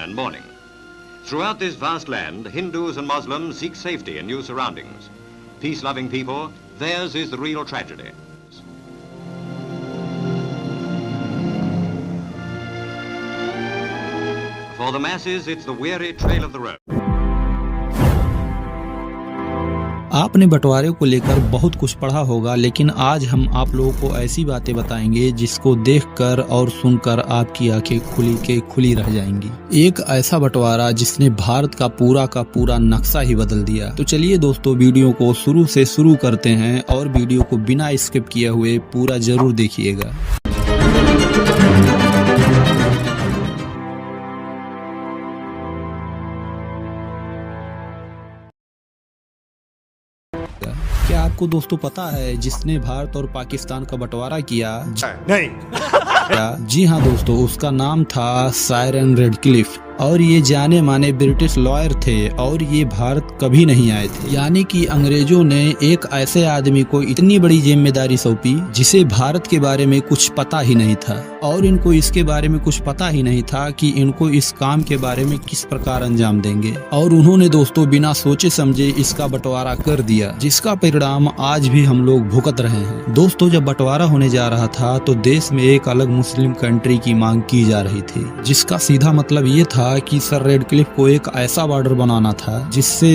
and mourning. Throughout this vast land, Hindus and Muslims seek safety in new surroundings. Peace-loving people, theirs is the real tragedy. For the masses, it's the weary trail of the road. आपने बंटवारे को लेकर बहुत कुछ पढ़ा होगा, लेकिन आज हम आप लोगों को ऐसी बातें बताएंगे जिसको देखकर और सुनकर आपकी आंखें खुली के खुली रह जाएंगी। एक ऐसा बंटवारा जिसने भारत का पूरा नक्शा ही बदल दिया। तो चलिए दोस्तों, वीडियो को शुरू से शुरू करते हैं और वीडियो को बिना स्किप किए हुए पूरा जरूर देखिएगा। क्या आपको दोस्तों पता है जिसने भारत और पाकिस्तान का बंटवारा किया? नहीं। जी हाँ दोस्तों, उसका नाम था साइरन रेडक्लिफ और ये जाने माने ब्रिटिश लॉयर थे और ये भारत कभी नहीं आए थे। यानी कि अंग्रेजों ने एक ऐसे आदमी को इतनी बड़ी जिम्मेदारी सौंपी जिसे भारत के बारे में कुछ पता ही नहीं था और इनको इसके बारे में कुछ पता ही नहीं था कि इनको इस काम के बारे में किस प्रकार अंजाम देंगे। और उन्होंने दोस्तों बिना सोचे समझे इसका बंटवारा कर दिया, जिसका परिणाम आज भी हम लोग भुगत रहे हैं। दोस्तों, जब बंटवारा होने जा रहा था तो देश में एक अलग मुस्लिम कंट्री की मांग की जा रही थी, जिसका सीधा मतलब ये था कि सर रेडक्लिफ को एक ऐसा बॉर्डर बनाना था जिससे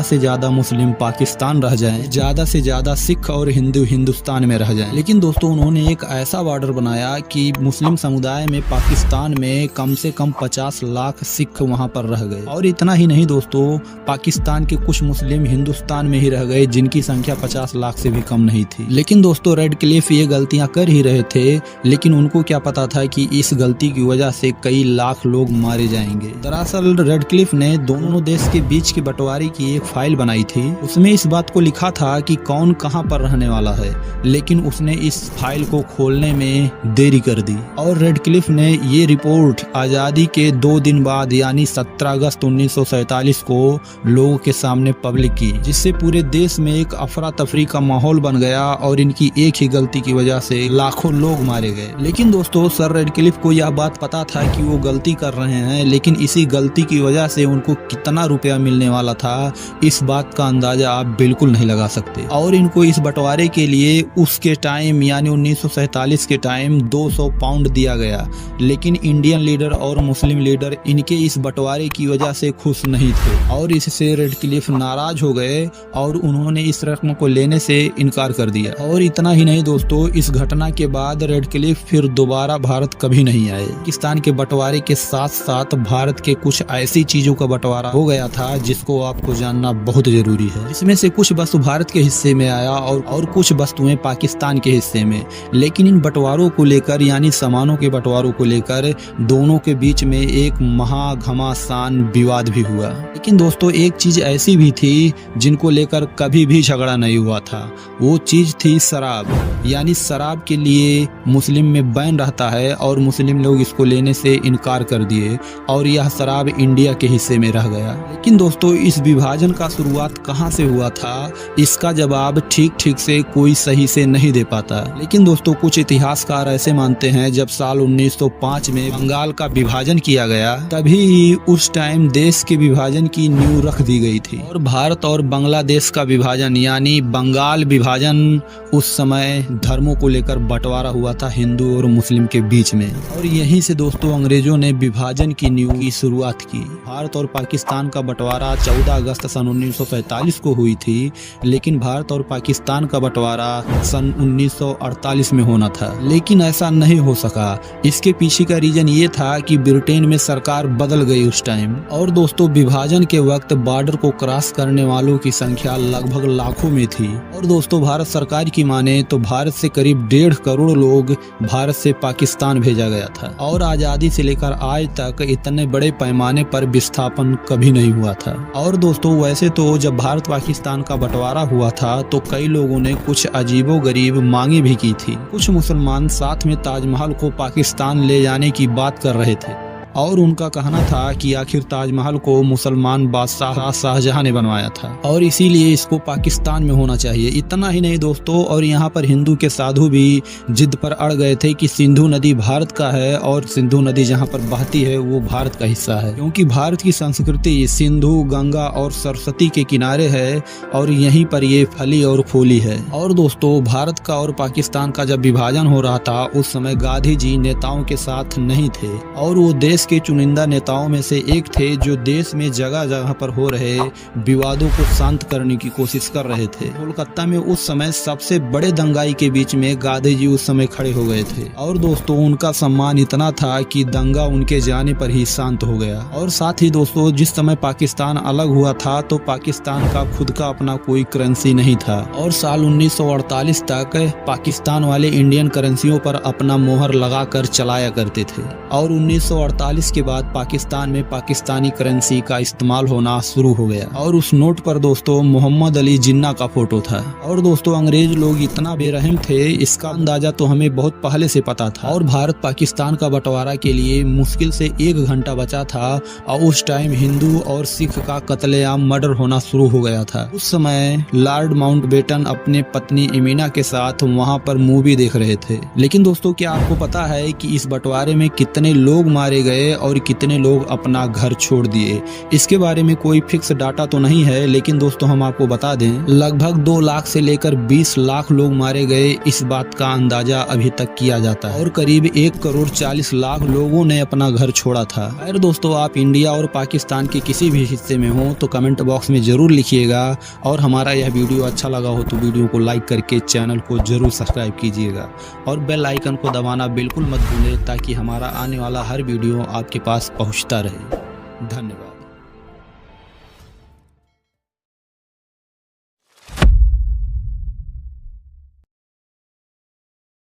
से ज्यादा मुस्लिम पाकिस्तान रह जाएं, ज्यादा से ज्यादा सिख और हिंदू हिंदुस्तान में रह जाएं। लेकिन दोस्तों उन्होंने एक ऐसा बॉर्डर बनाया कि मुस्लिम समुदाय में पाकिस्तान में कम से कम 50 लाख सिख वहां पर रह गए। और इतना ही नहीं दोस्तों, पाकिस्तान के कुछ मुस्लिम हिंदुस्तान में ही रह गए जिनकी संख्या 50 लाख से भी कम नहीं थी। लेकिन दोस्तों रेडक्लिफ ये गलतियां कर ही रहे थे, लेकिन उनको क्या पता था कि इस गलती की वजह से कई लाख लोग मारे जाएंगे। दरअसल रेडक्लिफ ने दोनों देश के बीच के बंटवारे की एक फाइल बनाई थी। उसमें इस बात को लिखा था कि कौन कहां पर रहने वाला है, लेकिन उसने इस फाइल को खोलने में देरी कर दी और रेडक्लिफ ने ये रिपोर्ट आजादी के 2 दिन बाद यानी 17 अगस्त 1947 को लोगों के सामने पब्लिक की, जिससे पूरे देश में एक अफरा तफरी का माहौल बन गया और इनकी एक ही गलती की वजह से लाखों लोग मारे गए। लेकिन दोस्तों सर रेडक्लिफ को यह बात पता था कि वो गलती कर रहे हैं, लेकिन इसी गलती की वजह से उनको कितना रुपया मिलने वाला था इस बात का अंदाजा आप बिल्कुल नहीं लगा सकते। और इनको इस बंटवारे के लिए उसके टाइम यानी 1947 के टाइम 200 पाउंड दिया गया। लेकिन इंडियन लीडर और मुस्लिम लीडर इनके इस बंटवारे की वजह से खुश नहीं थे और इससे रेडक्लिफ नाराज हो गए और उन्होंने इस रकम को लेने से इनकार कर दिया। और इतना ही नहीं दोस्तों, इस घटना के बाद रेडक्लिफ फिर दोबारा भारत कभी नहीं आए। पाकिस्तान के बंटवारे के साथ साथ भारत के कुछ ऐसी चीजों का बंटवारा हो गया था जिसको आपको जानना बहुत जरूरी है। इसमें से कुछ वस्तु भारत के हिस्से में आया और कुछ वस्तुएं पाकिस्तान के हिस्से में। लेकिन इन बंटवारों को लेकर यानी सामानों के बंटवारों को लेकर दोनों के बीच में एक महाघमासान विवाद भी हुआ। लेकिन दोस्तों एक चीज ऐसी भी थी जिनको लेकर कभी भी झगड़ा नहीं हुआ था, वो चीज थी शराब। यानी शराब के लिए मुस्लिम में बैन रहता है और मुस्लिम लोग इसको लेने से इनकार कर दिए और यह शराब इंडिया के हिस्से में रह गया। लेकिन दोस्तों इस विभाजन का शुरुआत कहां से हुआ था, इसका जवाब ठीक से कोई सही से नहीं दे पाता। लेकिन दोस्तों कुछ इतिहासकार ऐसे मानते हैं जब साल 1905 में बंगाल का विभाजन किया गया, तभी उस टाइम देश के विभाजन की नींव रख दी गई थी। और भारत और बांग्लादेश का विभाजन यानी बंगाल विभाजन उस समय धर्मों को लेकर बंटवारा हुआ था हिंदू और मुस्लिम के बीच में। और यहीं से दोस्तों अंग्रेजों ने विभाजन की नींव की शुरुआत की। भारत और पाकिस्तान का बंटवारा 14 अगस्त सन 1947 को हुई थी, लेकिन भारत और पाकिस्तान का बंटवारा सन 1948 में होना था। लेकिन ऐसा नहीं हो सका। इसके पीछे का रीजन ये था कि ब्रिटेन में सरकार बदल गई उस टाइम। और दोस्तों विभाजन के वक्त बॉर्डर को क्रॉस करने वालों की संख्या लगभग लाखों में थी। और दोस्तों भारत सरकार की माने तो भारत से करीब 1.5 करोड़ लोग भारत से पाकिस्तान भेजा गया था और आजादी से लेकर आज तक इतने बड़े पैमाने पर विस्थापन कभी नहीं हुआ था। और दोस्तों वैसे तो जब भारत पाकिस्तान का बंटवारा हुआ था तो कई लोगों ने कुछ अजीबोगरीब मांगे भी की थी। कुछ मुसलमान साथ में ताजमहल को पाकिस्तान ले जाने की बात कर रहे थे। और उनका कहना था कि आखिर ताजमहल को मुसलमान बादशाह शाहजहां ने बनवाया था और इसीलिए इसको पाकिस्तान में होना चाहिए। इतना ही नहीं दोस्तों, और यहाँ पर हिंदू के साधु भी जिद पर अड़ गए थे कि सिंधु नदी भारत का है और सिंधु नदी जहाँ पर बहती है वो भारत का हिस्सा है, क्योंकि भारत की संस्कृति सिंधु, गंगा और सरस्वती के किनारे है और यहीं पर ये फली और फूली है। और दोस्तों, भारत का और पाकिस्तान का जब विभाजन हो रहा था उस समय गांधी जी नेताओं के साथ नहीं थे और वो देश के चुनिंदा नेताओं में से एक थे जो देश में जगह जगह पर हो रहे विवादों को शांत करने की कोशिश कर रहे थे। कोलकाता में उस समय सबसे बड़े दंगाई के बीच में गांधी जी उस समय खड़े हो गए थे और दोस्तों उनका सम्मान इतना था कि दंगा उनके जाने पर ही शांत हो गया। और साथ ही दोस्तों, जिस समय पाकिस्तान अलग हुआ था तो पाकिस्तान का खुद का अपना कोई करेंसी नहीं था और साल 1948 तक पाकिस्तान वाले इंडियन करेंसियों पर अपना मोहर लगाकर चलाया करते थे और 1948 के बाद पाकिस्तान में पाकिस्तानी करेंसी का इस्तेमाल होना शुरू हो गया और उस नोट पर दोस्तों मोहम्मद अली जिन्ना का फोटो था। और दोस्तों, अंग्रेज लोग इतना बेरहम थे इसका अंदाजा तो हमें बहुत पहले से पता था और भारत पाकिस्तान का बंटवारा के लिए मुश्किल से 1 घंटा बचा था और उस टाइम हिंदू और सिख का कत्लेआम मर्डर होना शुरू हो गया था। उस समय लॉर्ड माउंटबेटन अपने पत्नी एमिना के साथ वहां पर मूवी देख रहे थे। लेकिन दोस्तों, क्या आपको पता है कि इस बंटवारे में कितने लोग मारे गए और कितने लोग अपना घर छोड़ दिए? इसके बारे में कोई फिक्स डाटा तो नहीं है, लेकिन दोस्तों हम आपको बता दें लगभग 2 लाख से लेकर 20 लाख लोग मारे गए, इस बात का अंदाजा अभी तक किया जाता है और करीब 1 करोड़ 40 लाख लोगों ने अपना घर छोड़ा था। अगर दोस्तों आप इंडिया और पाकिस्तान के किसी भी हिस्से में हो तो कमेंट बॉक्स में जरूर लिखिएगा और हमारा यह वीडियो अच्छा लगा हो तो वीडियो को लाइक करके चैनल को जरूर सब्सक्राइब कीजिएगा और बेल आइकन को दबाना बिल्कुल मत भूलें ताकि हमारा आने वाला हर वीडियो आपके पास पहुंचता रहे। धन्यवाद।